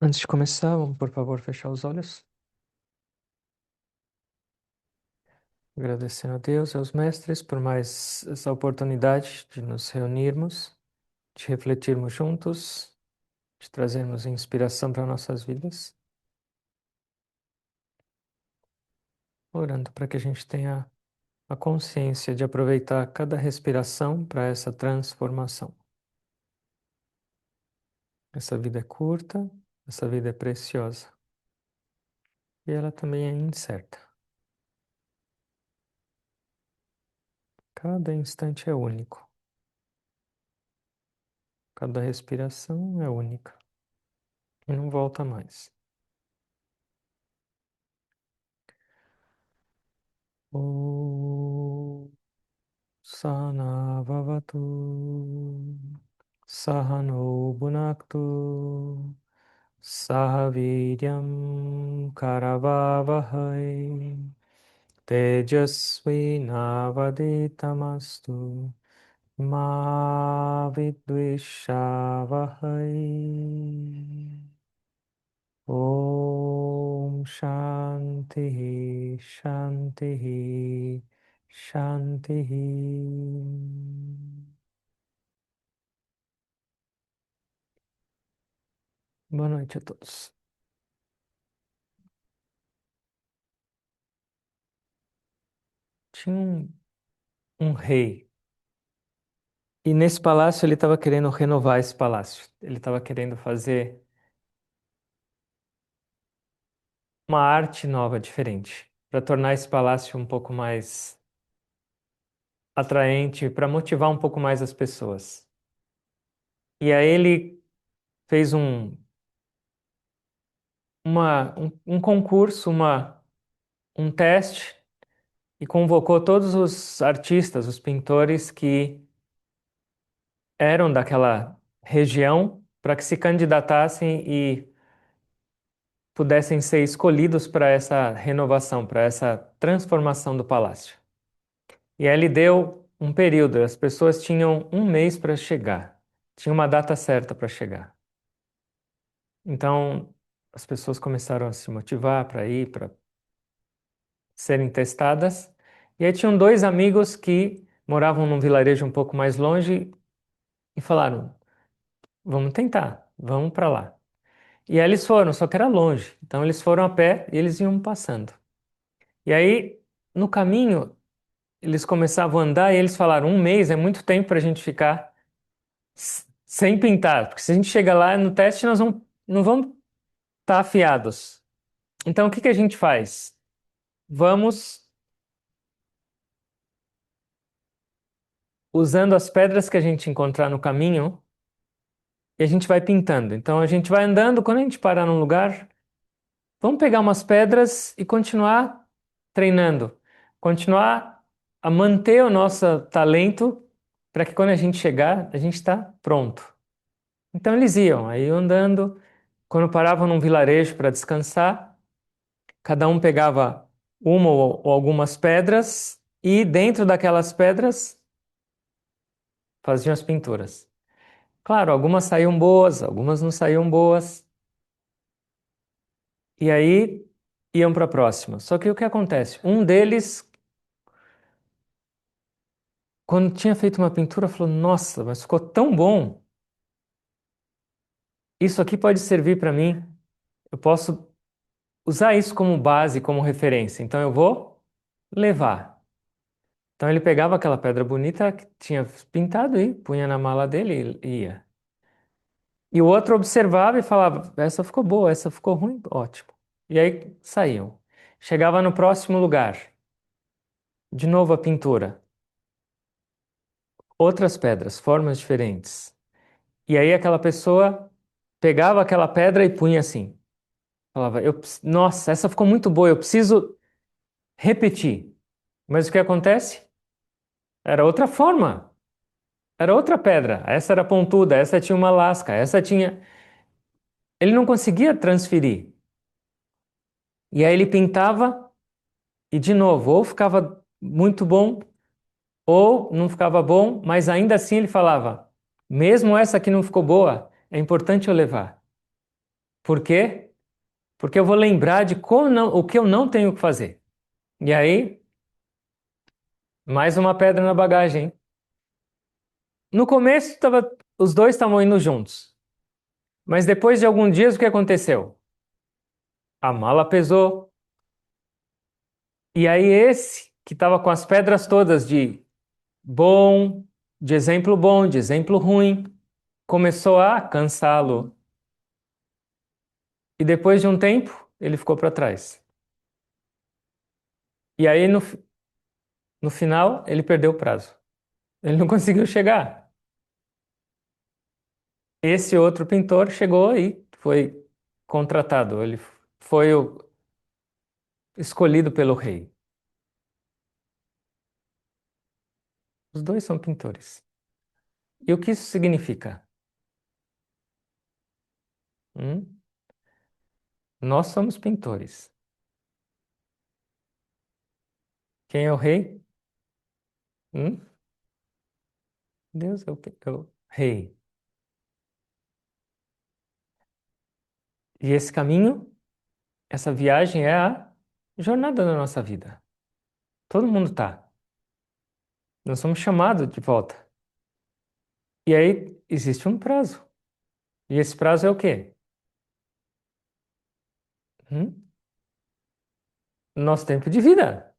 Antes de começar, vamos por favor fechar os olhos. Agradecendo a Deus e aos mestres por mais essa oportunidade de nos reunirmos, de refletirmos juntos, de trazermos inspiração para nossas vidas. Orando para que a gente tenha a consciência de aproveitar cada respiração para essa transformação. Essa vida é curta, essa vida é preciosa e ela também é incerta. Cada instante é único, cada respiração é única e não volta mais. Om Sahana Bhavatu Sahano Bhunaktu Sahaviryam Karavavahai Tejasvi Navaditamastu Ma Vidvishavahai. Om Shanti Shanti Shanti. Boa noite a todos. Tinha um rei, e nesse palácio ele estava querendo renovar esse palácio. Ele estava querendo fazer uma arte nova, diferente, para tornar esse palácio um pouco mais atraente, para motivar um pouco mais as pessoas. E aí ele fez um concurso, um teste, e convocou todos os artistas, os pintores que eram daquela região para que se candidatassem e pudessem ser escolhidos para essa renovação, para essa transformação do palácio. E aí ele deu um período, as pessoas tinham um mês para chegar, tinha uma data certa para chegar. Então as pessoas começaram a se motivar para ir, para serem testadas. E aí tinham dois amigos que moravam num vilarejo um pouco mais longe e falaram: vamos tentar, vamos para lá. E aí eles foram, só que era longe. Então eles foram a pé e eles iam passando. E aí, no caminho, eles começavam a andar e eles falaram: um mês é muito tempo para a gente ficar sem pintar, porque se a gente chega lá no teste, não vamos estar afiados. Então o que que a gente faz? Vamos usando as pedras que a gente encontrar no caminho e a gente vai pintando. Então a gente vai andando, quando a gente parar num lugar, vamos pegar umas pedras e continuar treinando, continuar a manter o nosso talento para que quando a gente chegar, a gente está pronto. Então eles iam, aí iam andando, quando paravam num vilarejo para descansar, cada um pegava uma ou algumas pedras e dentro daquelas pedras faziam as pinturas. Claro, algumas saíam boas, algumas não saíam boas, e aí iam para a próxima. Só que o que acontece? Um deles, quando tinha feito uma pintura, falou: Nossa, mas ficou tão bom! Isso aqui pode servir para mim. Eu posso usar isso como base, como referência. Então eu vou levar. Então ele pegava aquela pedra bonita que tinha pintado e punha na mala dele e ia. E o outro observava e falava: Essa ficou boa, essa ficou ruim, ótimo. E aí saíam. Chegava no próximo lugar, de novo a pintura. Outras pedras, formas diferentes. E aí aquela pessoa pegava aquela pedra e punha assim. Falava: Nossa, essa ficou muito boa, eu preciso repetir. Mas o que acontece? Era outra forma. Era outra pedra. Essa era pontuda, essa tinha uma lasca, essa tinha. Ele não conseguia transferir. E aí ele pintava e, de novo, ou ficava muito bom, ou não ficava bom, mas ainda assim ele falava: mesmo essa que não ficou boa, é importante eu levar. Por quê? Porque eu vou lembrar de o que eu não tenho que fazer. E aí, mais uma pedra na bagagem, hein? No começo, os dois estavam indo juntos. Mas depois de alguns dias, o que aconteceu? A mala pesou. E aí, esse que estava com as pedras todas bom, bom, de exemplo ruim, começou a cansá-lo. E depois de um tempo, ele ficou para trás. E aí, no final, ele perdeu o prazo. Ele não conseguiu chegar. Esse outro pintor chegou e foi contratado. Ele foi escolhido pelo rei. Os dois são pintores. E o que isso significa? Hum? Nós somos pintores. Quem é o rei? Hum? Deus é o rei. E esse caminho, essa viagem é a jornada da nossa vida. Todo mundo tá. Nós somos chamados de volta. E aí existe um prazo. E esse prazo é o quê? Hum? Nosso tempo de vida.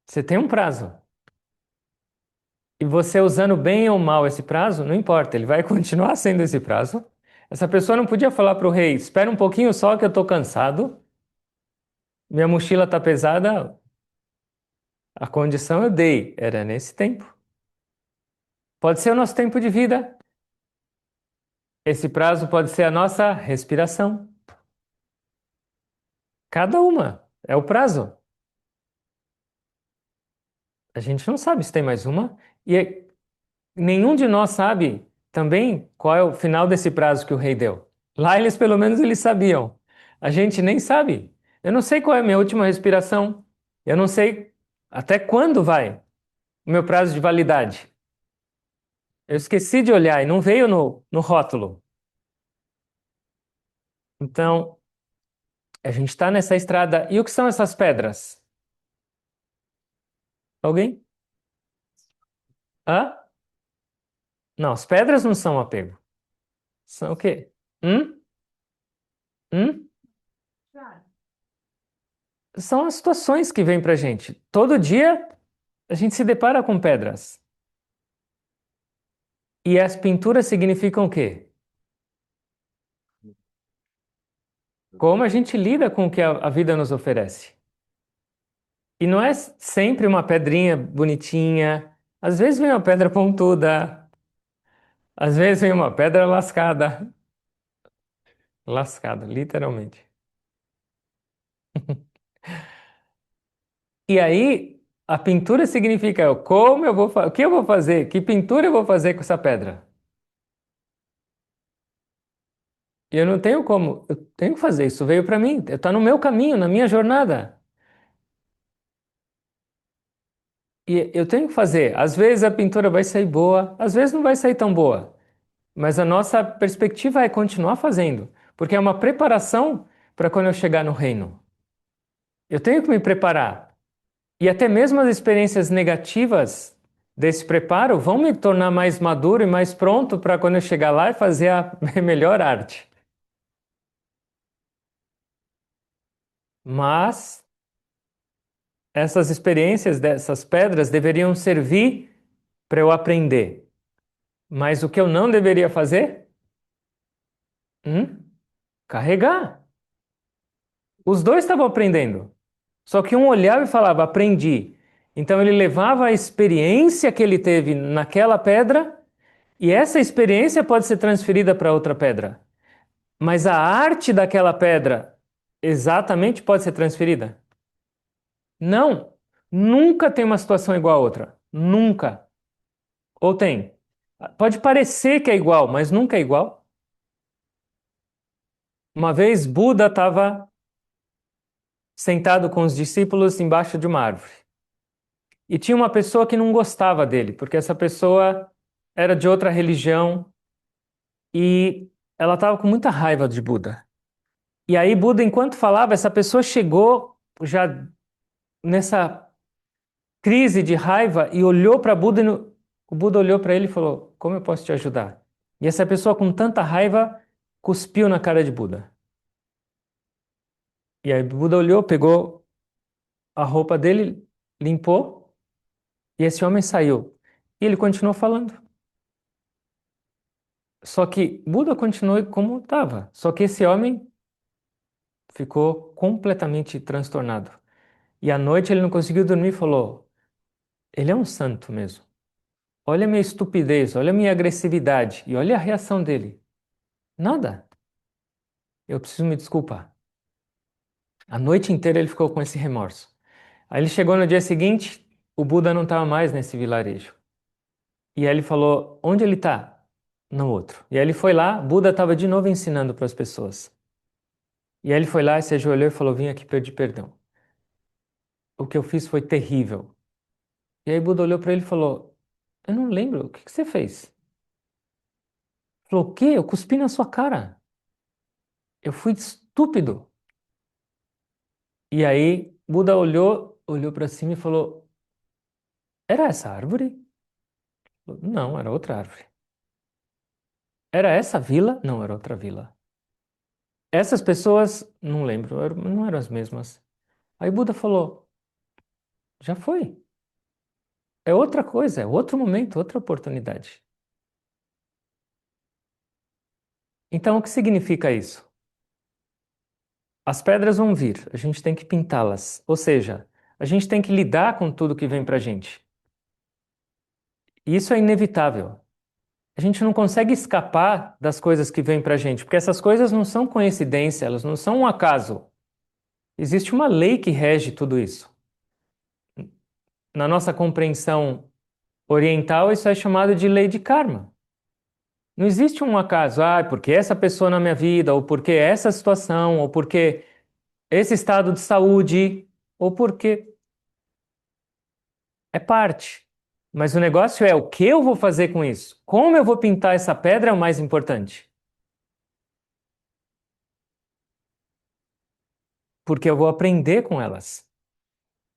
Você tem um prazo. E você usando bem ou mal esse prazo, não importa, ele vai continuar sendo esse prazo. Essa pessoa não podia falar para o rei: espera um pouquinho só que eu estou cansado, minha mochila está pesada, a condição eu dei, era nesse tempo. Pode ser o nosso tempo de vida, esse prazo pode ser a nossa respiração. Cada uma é o prazo. A gente não sabe se tem mais uma, e nenhum de nós sabe também qual é o final desse prazo que o rei deu. Lá eles, pelo menos, eles sabiam. A gente nem sabe. Eu não sei qual é a minha última respiração. Eu não sei até quando vai o meu prazo de validade. Eu esqueci de olhar e não veio no rótulo. Então, a gente está nessa estrada. E o que são essas pedras? Alguém? Hã? Não, as pedras não são apego. São o quê? Hum? Hum? São as situações que vêm pra gente. Todo dia a gente se depara com pedras. E as pinturas significam o quê? Como a gente lida com o que a vida nos oferece. E não é sempre uma pedrinha bonitinha. Às vezes vem uma pedra pontuda. Às vezes vem uma pedra lascada. Lascada, literalmente. E aí, a pintura significa como eu vou, o que eu vou fazer? Que pintura eu vou fazer com essa pedra? E eu não tenho como, eu tenho que fazer isso, veio para mim, está no meu caminho, na minha jornada. E eu tenho que fazer. Às vezes a pintura vai sair boa, às vezes não vai sair tão boa. Mas a nossa perspectiva é continuar fazendo, porque é uma preparação para quando eu chegar no reino. Eu tenho que me preparar. E até mesmo as experiências negativas desse preparo vão me tornar mais maduro e mais pronto para quando eu chegar lá e fazer a melhor arte. Mas essas experiências dessas pedras deveriam servir para eu aprender. Mas o que eu não deveria fazer? Hum? Carregar. Os dois estavam aprendendo. Só que um olhava e falava, aprendi. Então ele levava a experiência que ele teve naquela pedra, e essa experiência pode ser transferida para outra pedra. Mas a arte daquela pedra exatamente pode ser transferida? Não. Nunca tem uma situação igual a outra. Nunca. Ou tem? Pode parecer que é igual, mas nunca é igual. Uma vez Buda estava sentado com os discípulos embaixo de uma árvore. E tinha uma pessoa que não gostava dele, porque essa pessoa era de outra religião e ela estava com muita raiva de Buda. E aí, Buda, enquanto falava, essa pessoa chegou já nessa crise de raiva e olhou para Buda. O Buda olhou para ele e falou: Como eu posso te ajudar? E essa pessoa, com tanta raiva, cuspiu na cara de Buda. E aí, Buda olhou, pegou a roupa dele, limpou, e esse homem saiu. E ele continuou falando. Só que Buda continuou como estava. Só que esse homem ficou completamente transtornado. E à noite ele não conseguiu dormir e falou: Ele é um santo mesmo. Olha a minha estupidez, olha a minha agressividade e olha a reação dele. Nada. Eu preciso me desculpar. A noite inteira ele ficou com esse remorso. Aí ele chegou no dia seguinte, o Buda não estava mais nesse vilarejo. E aí ele falou: Onde ele está? No outro. E aí ele foi lá, Buda estava de novo ensinando para as pessoas. E aí ele foi lá, se ajoelhou e falou: Vim aqui pedir perdão. O que eu fiz foi terrível. E aí Buda olhou para ele e falou: Eu não lembro, o que que você fez? Ele falou: O quê? Eu cuspi na sua cara. Eu fui estúpido. E aí Buda olhou para cima e falou: Era essa árvore? Não, era outra árvore. Era essa vila? Não, era outra vila. Essas pessoas, não lembro, não eram as mesmas. Aí Buda falou: Já foi. É outra coisa, é outro momento, outra oportunidade. Então, o que significa isso? As pedras vão vir, a gente tem que pintá-las. Ou seja, a gente tem que lidar com tudo que vem pra gente. E isso é inevitável. A gente não consegue escapar das coisas que vêm pra gente, porque essas coisas não são coincidência, elas não são um acaso. Existe uma lei que rege tudo isso. Na nossa compreensão oriental, isso é chamado de lei de karma. Não existe um acaso, porque essa pessoa na minha vida, ou porque essa situação, ou porque esse estado de saúde, ou porque é parte. Mas o negócio é o que eu vou fazer com isso? Como eu vou pintar essa pedra é o mais importante. Porque eu vou aprender com elas.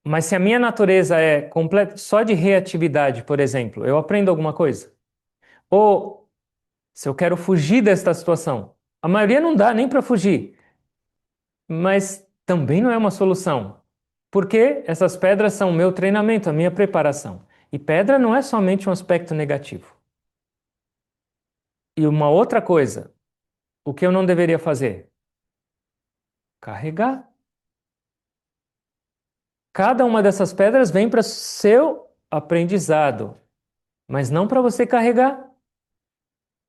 Mas se a minha natureza é completa, só de reatividade, por exemplo, eu aprendo alguma coisa? Ou se eu quero fugir desta situação, a maioria não dá nem para fugir, mas também não é uma solução. Porque essas pedras são o meu treinamento, a minha preparação. E pedra não é somente um aspecto negativo. E uma outra coisa, o que eu não deveria fazer? Carregar. Cada uma dessas pedras vem para seu aprendizado, mas não para você carregar.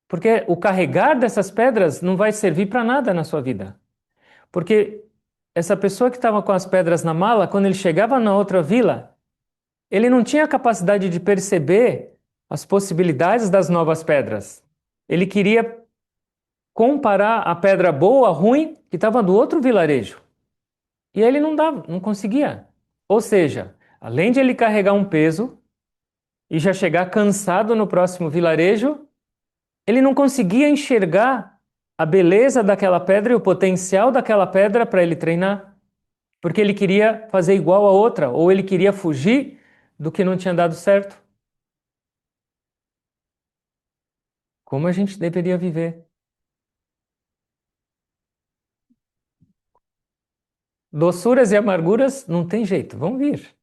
Porque o carregar dessas pedras não vai servir para nada na sua vida. Porque essa pessoa que estava com as pedras na mala, quando ele chegava na outra vila, ele não tinha a capacidade de perceber as possibilidades das novas pedras. Ele queria comparar a pedra boa, ruim, que estava do outro vilarejo. E ele não dava, não conseguia. Ou seja, além de ele carregar um peso e já chegar cansado no próximo vilarejo, ele não conseguia enxergar a beleza daquela pedra e o potencial daquela pedra para ele treinar, porque ele queria fazer igual a outra, ou ele queria fugir do que não tinha dado certo. Como a gente deveria viver? Doçuras e amarguras não tem jeito, vão vir.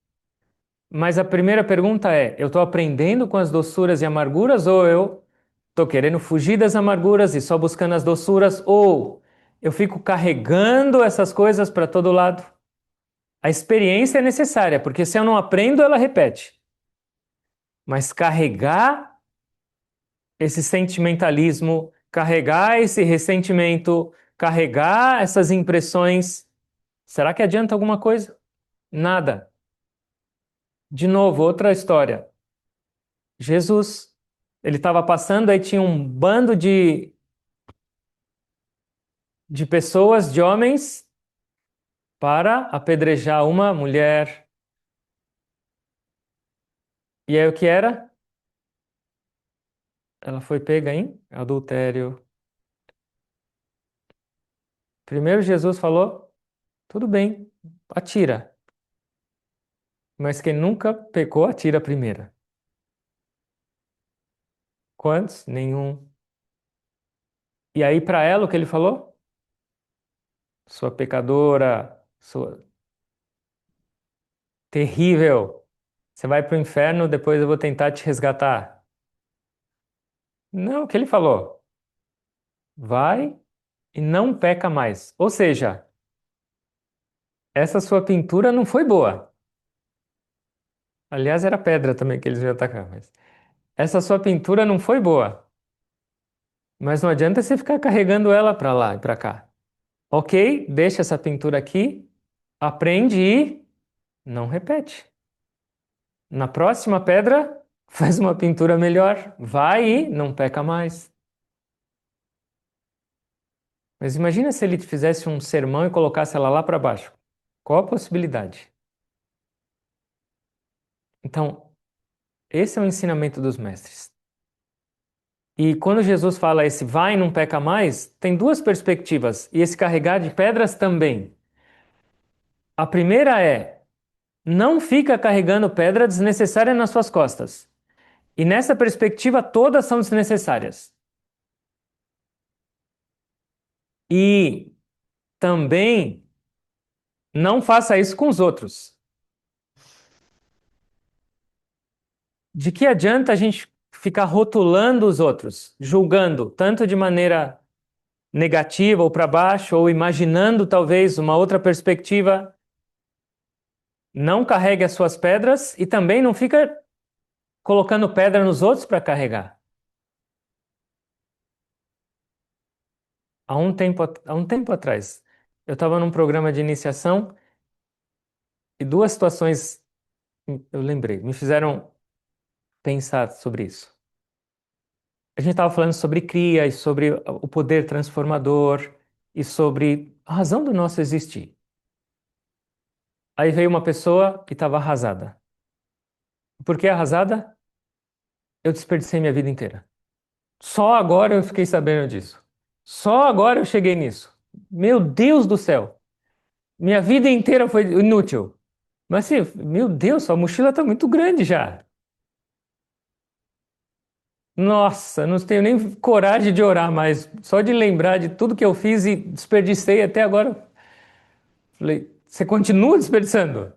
Mas a primeira pergunta é: eu estou aprendendo com as doçuras e amarguras ou eu estou querendo fugir das amarguras e só buscando as doçuras? Ou eu fico carregando essas coisas para todo lado? A experiência é necessária, porque se eu não aprendo, ela repete. Mas carregar esse sentimentalismo, carregar esse ressentimento, carregar essas impressões, será que adianta alguma coisa? Nada. De novo, outra história. Jesus, ele estava passando, aí tinha um bando de pessoas, de homens, para apedrejar uma mulher. E aí o que era? Ela foi pega em adultério. Primeiro Jesus falou: tudo bem, atira. Mas quem nunca pecou, atira a primeira. Quantos? Nenhum. E aí, para ela, o que ele falou? Sua pecadora, sua terrível. Você vai para o inferno, depois eu vou tentar te resgatar. Não, o que ele falou? Vai e não peca mais. Ou seja, essa sua pintura não foi boa. Aliás, era pedra também que eles iam atacar, mas essa sua pintura não foi boa. Mas não adianta você ficar carregando ela para lá e para cá. Ok, deixa essa pintura aqui, aprende e não repete. Na próxima pedra, faz uma pintura melhor. Vai e não peca mais. Mas imagina se ele te fizesse um sermão e colocasse ela lá para baixo. Qual a possibilidade? Então, esse é o ensinamento dos mestres. E quando Jesus fala esse vai e não peca mais, tem duas perspectivas. E esse carregar de pedras também. A primeira é: não fica carregando pedra desnecessária nas suas costas. E nessa perspectiva, todas são desnecessárias. E também não faça isso com os outros. De que adianta a gente ficar rotulando os outros, julgando, tanto de maneira negativa ou para baixo, ou imaginando talvez uma outra perspectiva? Não carregue as suas pedras e também não fica colocando pedra nos outros para carregar. Há um tempo atrás, eu estava num programa de iniciação e duas situações eu lembrei, me fizeram pensar sobre isso. A gente estava falando sobre cria e sobre o poder transformador e sobre a razão do nosso existir. Aí veio uma pessoa que estava arrasada. Por que arrasada? Eu desperdicei minha vida inteira. Só agora eu fiquei sabendo disso. Só agora eu cheguei nisso. Meu Deus do céu! Minha vida inteira foi inútil. Mas assim, meu Deus, sua mochila está muito grande já. Nossa, não tenho nem coragem de orar mais. Só de lembrar de tudo que eu fiz e desperdicei até agora. Falei, você continua desperdiçando?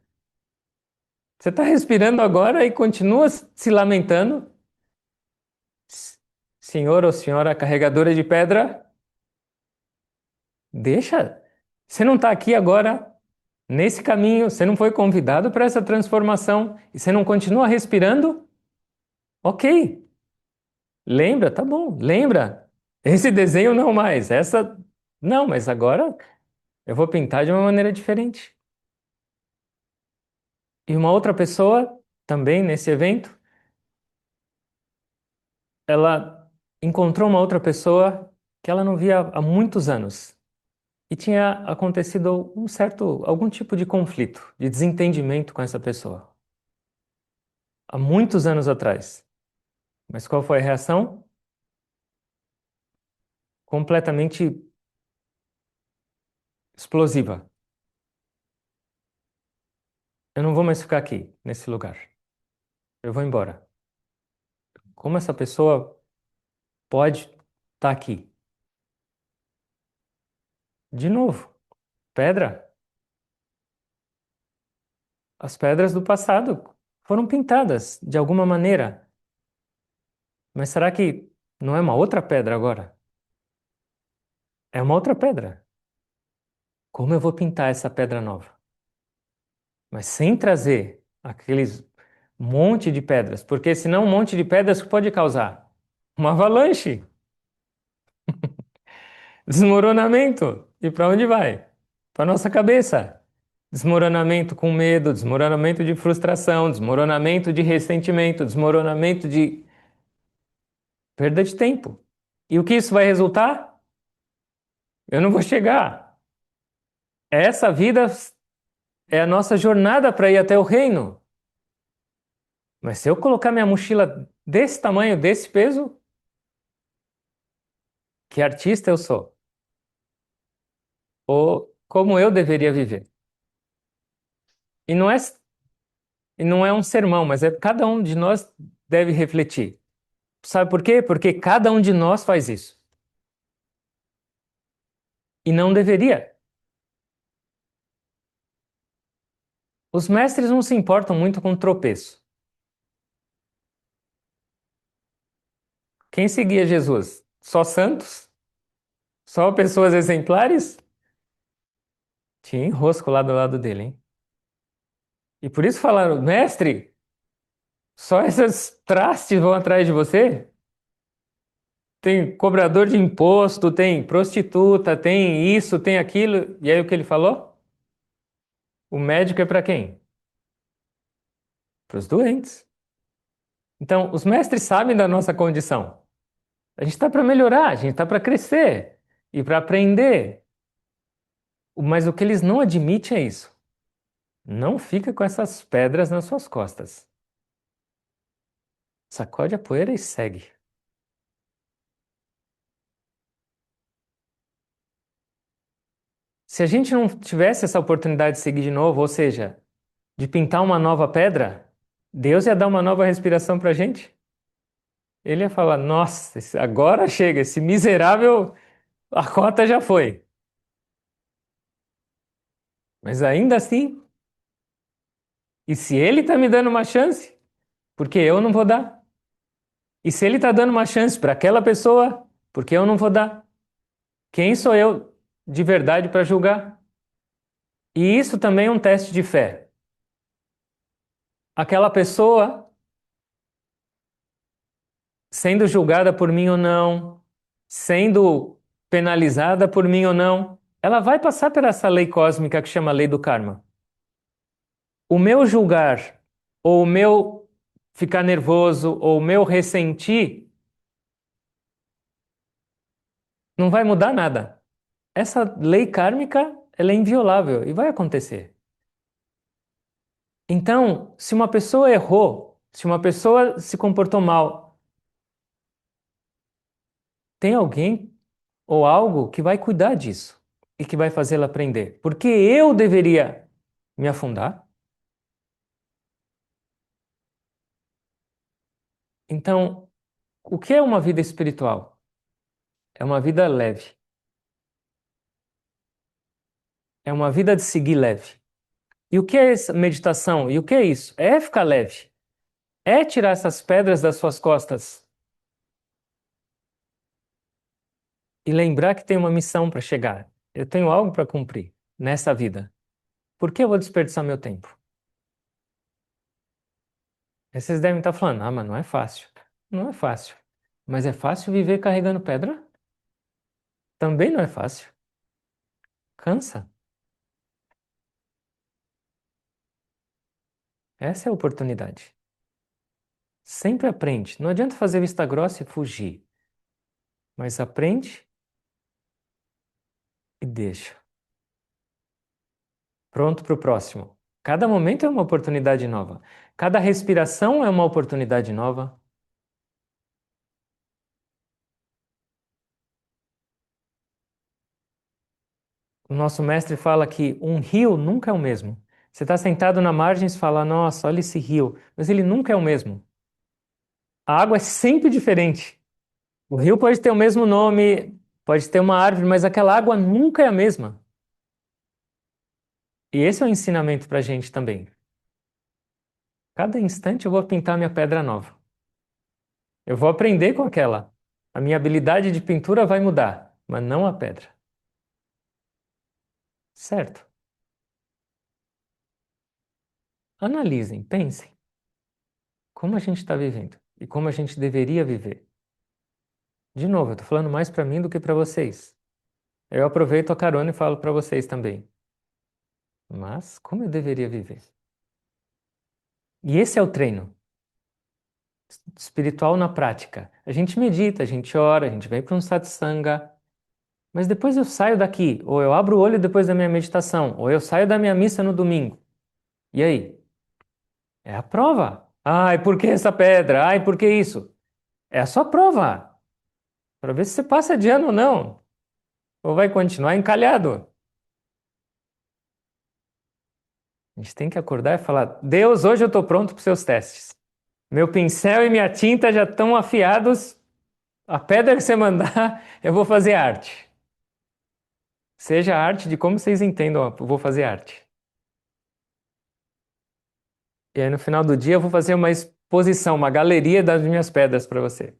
Você está respirando agora e continua se lamentando? Senhor ou senhora carregadora de pedra, deixa. Você não está aqui agora nesse caminho, você não foi convidado para essa transformação e você não continua respirando? Ok, lembra, tá bom, lembra. Esse desenho não mais, essa não, mas agora eu vou pintar de uma maneira diferente. E uma outra pessoa, também nesse evento, ela encontrou uma outra pessoa que ela não via há muitos anos. E tinha acontecido algum tipo de conflito, de desentendimento com essa pessoa, há muitos anos atrás. Mas qual foi a reação? Completamente explosiva. Eu não vou mais ficar aqui, nesse lugar. Eu vou embora. Como essa pessoa pode estar aqui? De novo, pedra. As pedras do passado foram pintadas de alguma maneira. Mas será que não é uma outra pedra agora? É uma outra pedra. Como eu vou pintar essa pedra nova? Mas sem trazer aqueles monte de pedras, porque senão um monte de pedras que pode causar uma avalanche, desmoronamento. E para onde vai? Para nossa cabeça. Desmoronamento com medo, desmoronamento de frustração, desmoronamento de ressentimento, desmoronamento de perda de tempo. E o que isso vai resultar? Eu não vou chegar. Essa vida é a nossa jornada para ir até o reino. Mas se eu colocar minha mochila desse tamanho, desse peso, que artista eu sou? ou como eu deveria viver. E não é, e não é um sermão, mas é cada um de nós deve refletir. Sabe por quê? Porque cada um de nós faz isso. E não deveria. Os mestres não se importam muito com tropeço. Quem seguia Jesus? Só santos? Só pessoas exemplares? Tinha enrosco lá do lado dele, hein? E por isso falaram, mestre, só esses trastes vão atrás de você? Tem cobrador de imposto, tem prostituta, tem isso, tem aquilo. E aí o que ele falou? O médico é para quem? Para os doentes. Então, os mestres sabem da nossa condição. A gente está para melhorar, a gente está para crescer e para aprender. Mas o que eles não admitem é isso. Não fica com essas pedras nas suas costas. Sacode a poeira e segue. Se a gente não tivesse essa oportunidade de seguir de novo, ou seja, de pintar uma nova pedra, Deus ia dar uma nova respiração para a gente. Ele ia falar: Nossa, agora chega, esse miserável, a cota já foi. Mas ainda assim, e se ele está me dando uma chance, porque eu não vou dar? E se ele está dando uma chance para aquela pessoa, porque eu não vou dar? Quem sou eu de verdade para julgar? E isso também é um teste de fé. Aquela pessoa sendo julgada por mim ou não, sendo penalizada por mim ou não, ela vai passar por essa lei cósmica que chama lei do karma. O meu julgar, ou o meu ficar nervoso, ou o meu ressentir, não vai mudar nada. Essa lei kármica, ela é inviolável e vai acontecer. Então, se uma pessoa errou, se uma pessoa se comportou mal, tem alguém ou algo que vai cuidar disso e que vai fazê-la aprender. Porque eu deveria me afundar. Então, o que é uma vida espiritual? É uma vida leve. É uma vida de seguir leve. E o que é essa meditação? E o que é isso? É ficar leve. É tirar essas pedras das suas costas e lembrar que tem uma missão para chegar. Eu tenho algo para cumprir nessa vida. Por que eu vou desperdiçar meu tempo? Aí vocês devem estar falando, ah, mas não é fácil. Não é fácil. Mas é fácil viver carregando pedra? Também não é fácil. Cansa. Essa é a oportunidade. Sempre aprende. Não adianta fazer vista grossa e fugir. Mas aprende e deixa. Pronto para o próximo. Cada momento é uma oportunidade nova. Cada respiração é uma oportunidade nova. O nosso mestre fala que um rio nunca é o mesmo. Você está sentado na margem e fala, nossa, olha esse rio. Mas ele nunca é o mesmo. A água é sempre diferente. O rio pode ter o mesmo nome, pode ter uma árvore, mas aquela água nunca é a mesma. E esse é um ensinamento para a gente também. Cada instante eu vou pintar minha pedra nova. Eu vou aprender com aquela. A minha habilidade de pintura vai mudar, mas não a pedra. Certo? Analisem, pensem como a gente está vivendo e como a gente deveria viver. De novo, eu estou falando mais para mim do que para vocês. Eu aproveito a carona e falo para vocês também. Mas como eu deveria viver? E esse é o treino espiritual na prática. A gente medita, a gente ora, a gente vem para um satsanga, mas depois eu saio daqui, ou eu abro o olho depois da minha meditação, ou eu saio da minha missa no domingo. E aí? É a prova. Ai, por que essa pedra? Ai, por que isso? É a sua prova, para ver se você passa de ano ou não, ou vai continuar encalhado. A gente tem que acordar e falar: Deus, hoje eu estou pronto para os seus testes. Meu pincel e minha tinta já estão afiados. A pedra que você mandar, eu vou fazer arte. Seja a arte de como vocês entendam, eu vou fazer arte. E aí no final do dia eu vou fazer uma exposição, uma galeria das minhas pedras para você.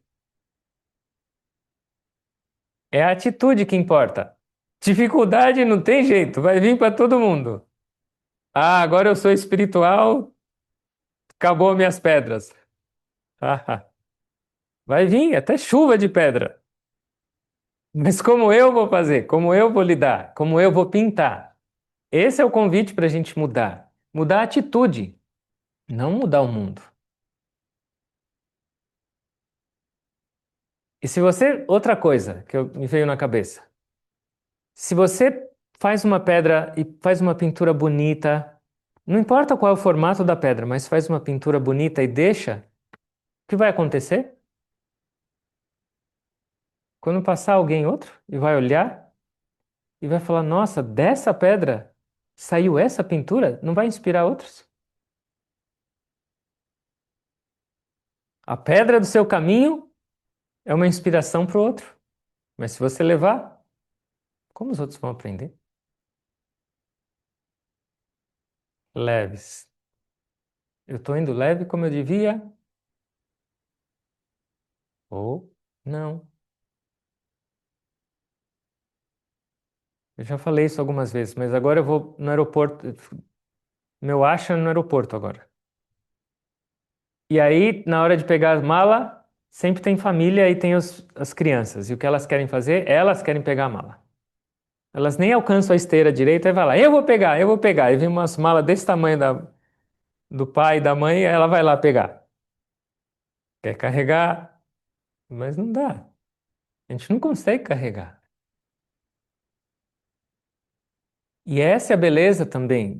É a atitude que importa. Dificuldade não tem jeito, vai vir para todo mundo. Ah, agora eu sou espiritual, acabou minhas pedras. Ah, vai vir até chuva de pedra. Mas como eu vou fazer? Como eu vou lidar? Como eu vou pintar? Esse é o convite para a gente mudar. Mudar a atitude, não mudar o mundo. E se você. Outra coisa me veio na cabeça. Se você faz uma pedra e faz uma pintura bonita, não importa qual é o formato da pedra, mas faz uma pintura bonita e deixa, o que vai acontecer? Quando passar alguém outro e vai olhar e vai falar: Nossa, dessa pedra saiu essa pintura? Não vai inspirar outros? A pedra do seu caminho é uma inspiração para o outro. Mas se você levar, como os outros vão aprender? Leves. Eu estou indo leve como eu devia? Ou não? Eu já falei isso algumas vezes, mas agora eu vou no aeroporto. Meu acha no aeroporto agora. E aí, na hora de pegar a mala, sempre tem família e tem as crianças. E o que elas querem fazer? Elas querem pegar a mala. Elas nem alcançam a esteira direita e vai lá, eu vou pegar, eu vou pegar. E vem umas malas desse tamanho do pai e da mãe, e ela vai lá pegar. Quer carregar, mas não dá. A gente não consegue carregar. E essa é a beleza também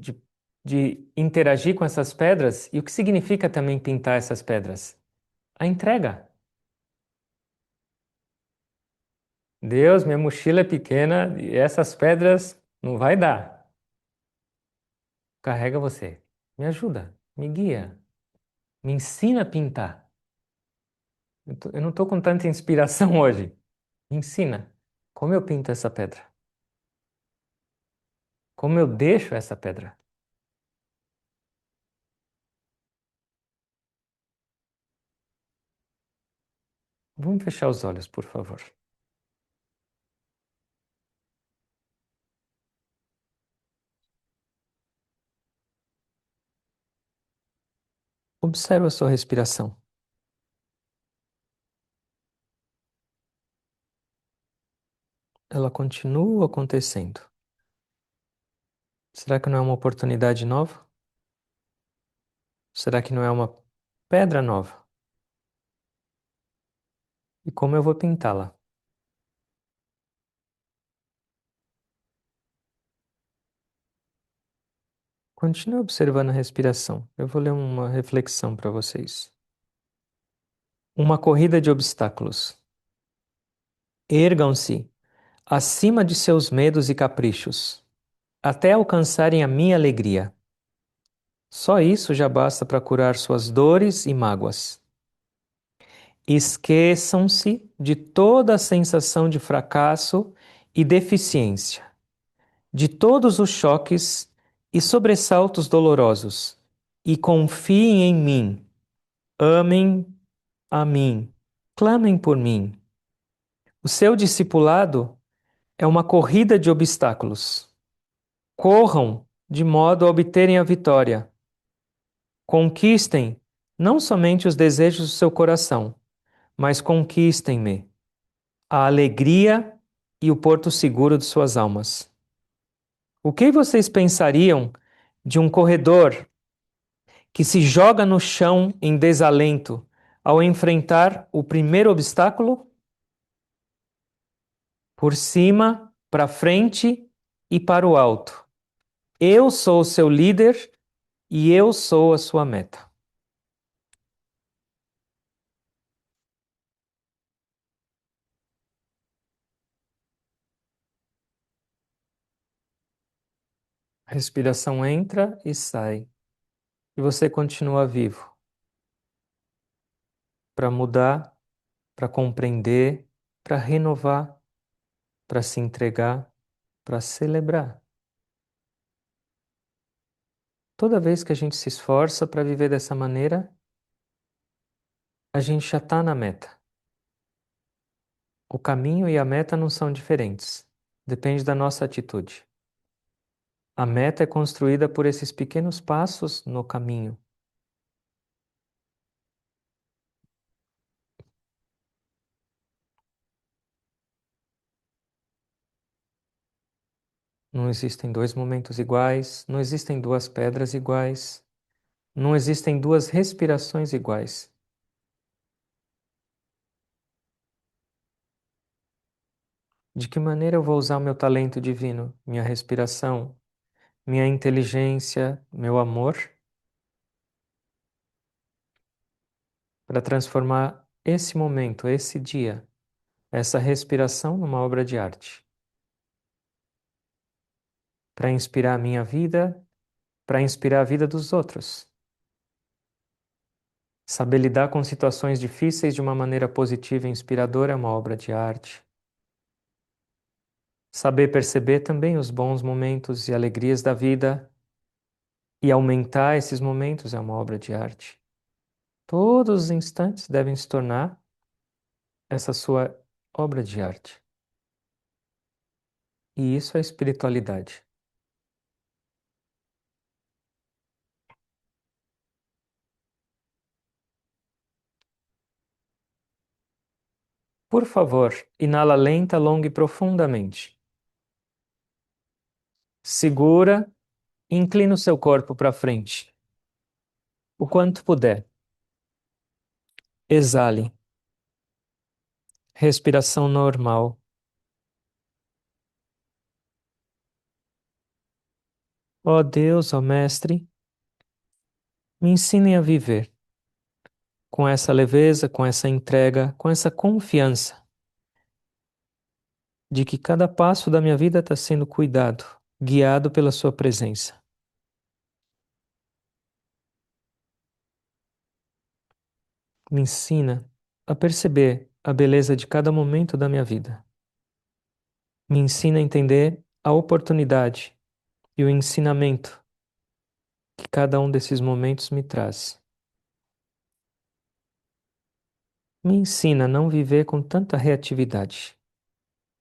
de interagir com essas pedras e o que significa também pintar essas pedras. A entrega. Deus, minha mochila é pequena e essas pedras não vai dar. Carrega você. Me ajuda, me guia, me ensina a pintar. Eu não estou com tanta inspiração hoje. Me ensina. Como eu pinto essa pedra? Como eu deixo essa pedra? Vamos fechar os olhos, por favor. Observe a sua respiração. Ela continua acontecendo. Será que não é uma oportunidade nova? Será que não é uma pedra nova? E como eu vou pintá-la? Continue observando a respiração. Eu vou ler uma reflexão para vocês. Uma corrida de obstáculos. Ergam-se acima de seus medos e caprichos, até alcançarem a minha alegria. Só isso já basta para curar suas dores e mágoas. Esqueçam-se de toda a sensação de fracasso e deficiência, de todos os choques e sobressaltos dolorosos, e confiem em mim. Amem a mim. Clamem por mim. O seu discipulado é uma corrida de obstáculos. Corram de modo a obterem a vitória. Conquistem não somente os desejos do seu coração, mas conquistem-me, a alegria e o porto seguro de suas almas. O que vocês pensariam de um corredor que se joga no chão em desalento ao enfrentar o primeiro obstáculo? Por cima, para frente e para o alto. Eu sou o seu líder e eu sou a sua meta. Respiração entra e sai. E você continua vivo para mudar, para compreender, para renovar, para se entregar, para celebrar. Toda vez que a gente se esforça para viver dessa maneira, a gente já está na meta. O caminho e a meta não são diferentes. Depende da nossa atitude. A meta é construída por esses pequenos passos no caminho. Não existem dois momentos iguais, não existem duas pedras iguais, não existem duas respirações iguais. De que maneira eu vou usar o meu talento divino, minha respiração, minha inteligência, meu amor, para transformar esse momento, esse dia, essa respiração numa obra de arte? Para inspirar a minha vida, para inspirar a vida dos outros. Saber lidar com situações difíceis de uma maneira positiva e inspiradora é uma obra de arte. Saber perceber também os bons momentos e alegrias da vida e aumentar esses momentos é uma obra de arte. Todos os instantes devem se tornar essa sua obra de arte. E isso é espiritualidade. Por favor, inala lenta, longa e profundamente. Segura e inclina o seu corpo para frente, o quanto puder. Exale. Respiração normal. Ó Deus, ó Mestre, me ensinem a viver com essa leveza, com essa entrega, com essa confiança de que cada passo da minha vida está sendo cuidado, guiado pela Sua presença. Me ensina a perceber a beleza de cada momento da minha vida. Me ensina a entender a oportunidade e o ensinamento que cada um desses momentos me traz. Me ensina a não viver com tanta reatividade,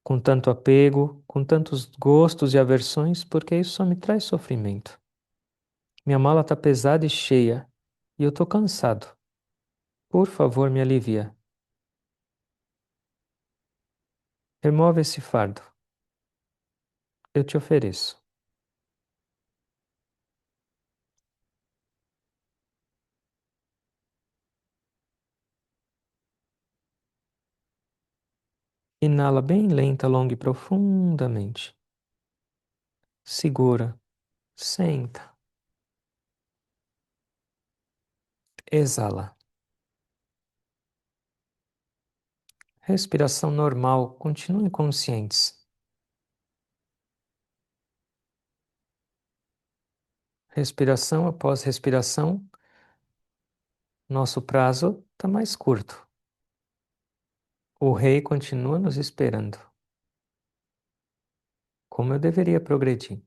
com tanto apego, com tantos gostos e aversões, porque isso só me traz sofrimento. Minha mala está pesada e cheia, e eu estou cansado. Por favor, me alivia. Remove esse fardo. Eu te ofereço. Inala bem lenta, longa e profundamente. Segura. Senta. Exala. Respiração normal. Continuem conscientes. Respiração após respiração, nosso prazo está mais curto. O rei continua nos esperando. Como eu deveria progredir?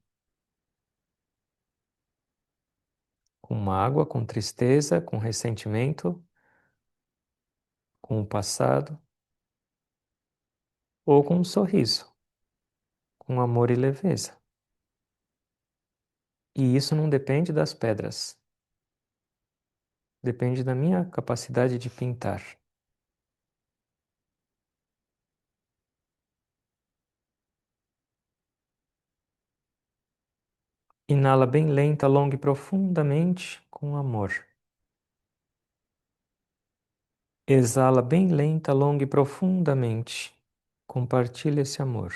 Com mágoa, com tristeza, com ressentimento, com o passado, ou com um sorriso, com amor e leveza. E isso não depende das pedras, depende da minha capacidade de pintar. Inala bem lenta, longa e profundamente com amor. Exala bem lenta, longa e profundamente. Compartilha esse amor.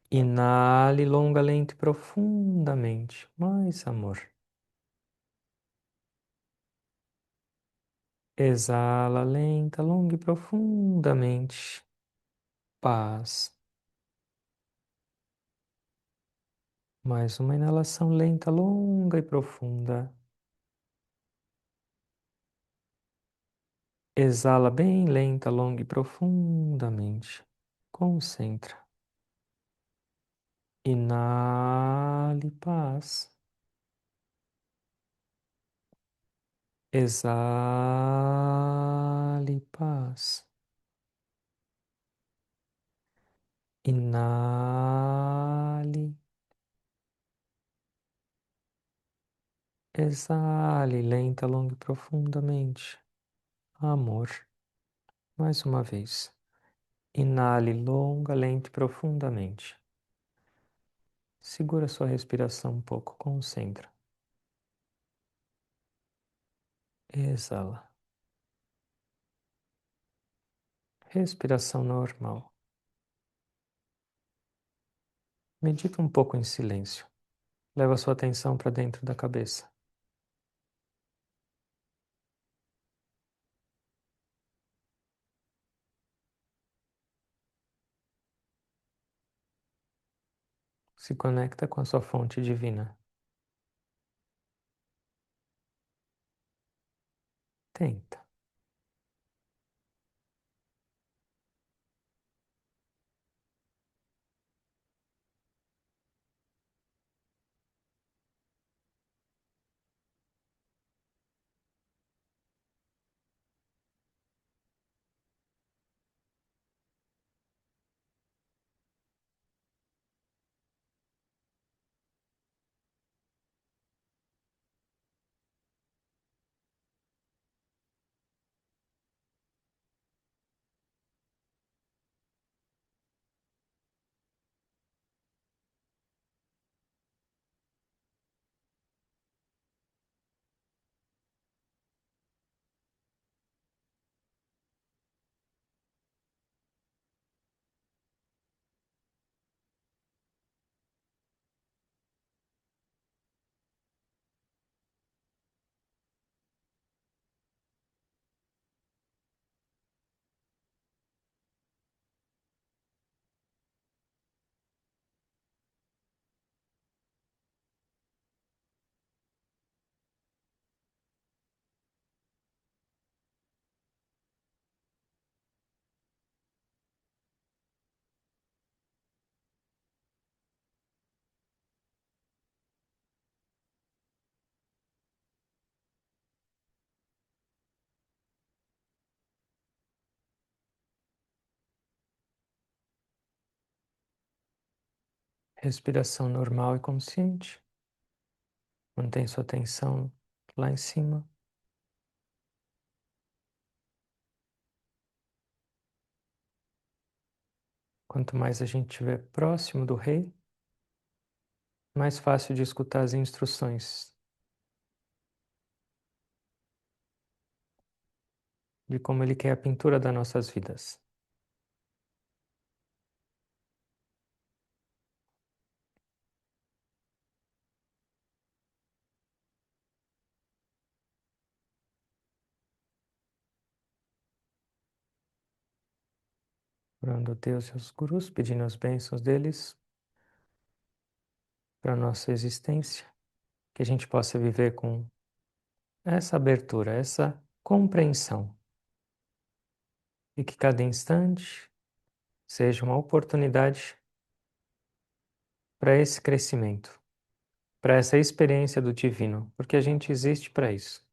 Inale longa, lenta e profundamente. Mais amor. Exala lenta, longa e profundamente. Paz. Mais uma inalação lenta, longa e profunda. Exala bem lenta, longa e profundamente. Concentra. Inale paz. Exale paz. Inale. Exale lenta, longa e profundamente. Amor. Mais uma vez. Inale longa, lenta e profundamente. Segura sua respiração um pouco. Concentra. Exala. Respiração normal. Medita um pouco em silêncio. Leva sua atenção para dentro da cabeça. Se conecta com a sua fonte divina. Tenta. Respiração normal e consciente. Mantém sua atenção lá em cima. Quanto mais a gente estiver próximo do rei, mais fácil de escutar as instruções de como ele quer a pintura das nossas vidas. Orando a Deus e aos gurus, pedindo as bênçãos deles para a nossa existência, que a gente possa viver com essa abertura, essa compreensão, e que cada instante seja uma oportunidade para esse crescimento, para essa experiência do divino, porque a gente existe para isso.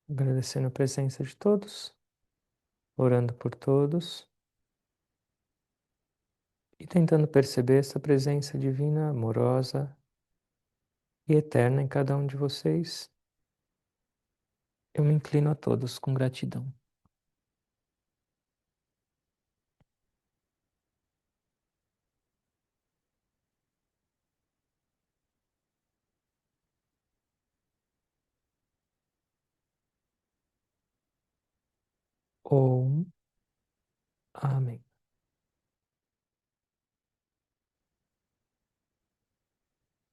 Agradecendo a presença de todos, orando por todos. E tentando perceber essa presença divina, amorosa e eterna em cada um de vocês, eu me inclino a todos com gratidão. Om. Amém.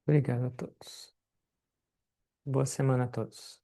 Obrigado a todos. Boa semana a todos.